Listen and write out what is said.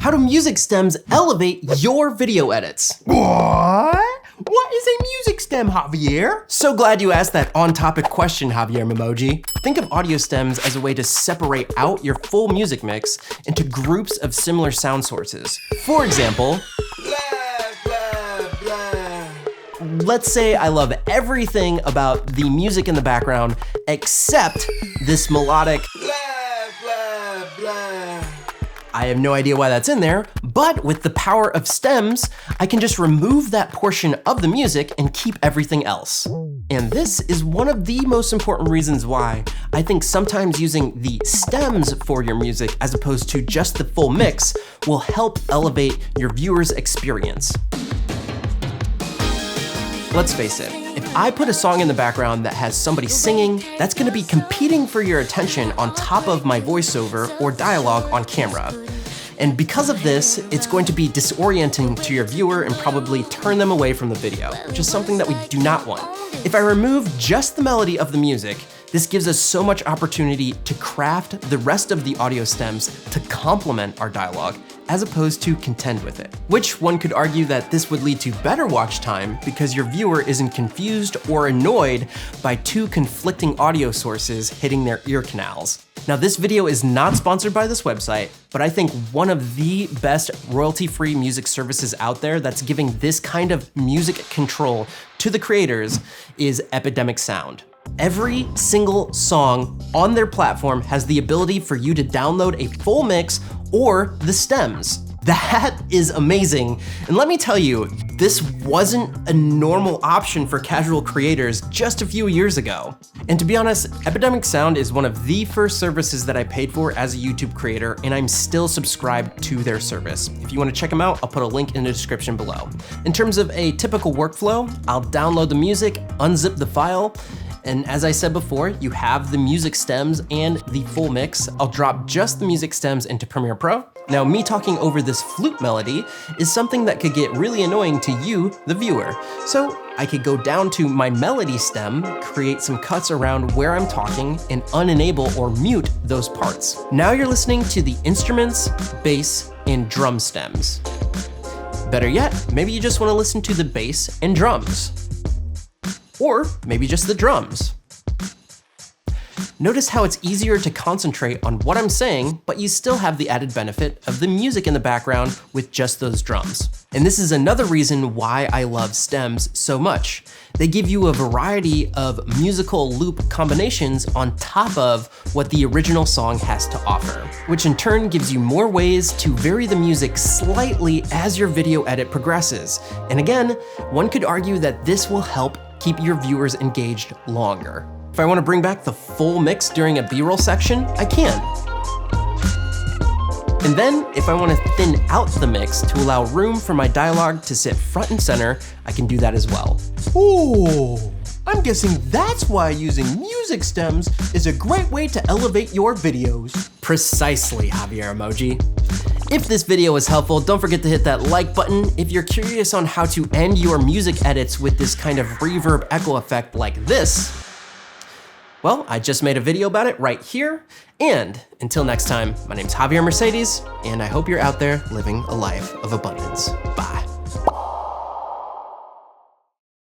How do music stems elevate your video edits? What? What is a music stem, Javier? So glad you asked that on-topic question, Javier Memoji. Think of audio stems as a way to separate out your full music mix into groups of similar sound sources. For example, let's say I love everything about the music in the background except this melodic I have no idea why that's in there, but with the power of stems, I can just remove that portion of the music and keep everything else. And this is one of the most important reasons why I think sometimes using the stems for your music as opposed to just the full mix will help elevate your viewer's experience. Let's face it, if I put a song in the background that has somebody singing, that's gonna be competing for your attention on top of my voiceover or dialogue on camera. And because of this, it's going to be disorienting to your viewer and probably turn them away from the video, which is something that we do not want. If I remove just the melody of the music, this gives us so much opportunity to craft the rest of the audio stems to complement our dialogue, as opposed to contend with it. Which one could argue that this would lead to better watch time because your viewer isn't confused or annoyed by two conflicting audio sources hitting their ear canals. Now, this video is not sponsored by this website, but I think one of the best royalty-free music services out there that's giving this kind of music control to the creators is Epidemic Sound. Every single song on their platform has the ability for you to download a full mix or the stems. That is amazing. And let me tell you, this wasn't a normal option for casual creators just a few years ago. And to be honest, Epidemic Sound is one of the first services that I paid for as a YouTube creator, and I'm still subscribed to their service. If you want to check them out, I'll put a link in the description below. In terms of a typical workflow, I'll download the music, unzip the file, and as I said before, you have the music stems and the full mix. I'll drop just the music stems into Premiere Pro. Now, me talking over this flute melody is something that could get really annoying to you, the viewer. So I could go down to my melody stem, create some cuts around where I'm talking, and unenable or mute those parts. Now you're listening to the instruments, bass, and drum stems. Better yet, maybe you just want to listen to the bass and drums. Or maybe just the drums. Notice how it's easier to concentrate on what I'm saying, but you still have the added benefit of the music in the background with just those drums. And this is another reason why I love stems so much. They give you a variety of musical loop combinations on top of what the original song has to offer, which in turn gives you more ways to vary the music slightly as your video edit progresses. And again, one could argue that this will help keep your viewers engaged longer. If I want to bring back the full mix during a B-roll section, I can. And then, if I want to thin out the mix to allow room for my dialogue to sit front and center, I can do that as well. Ooh, I'm guessing that's why using music stems is a great way to elevate your videos. Precisely, Javier Emoji. If this video was helpful, don't forget to hit that like button. If you're curious on how to end your music edits with this kind of reverb echo effect like this, well, I just made a video about it right here. And until next time, my name's Javier Mercedes, and I hope you're out there living a life of abundance. Bye.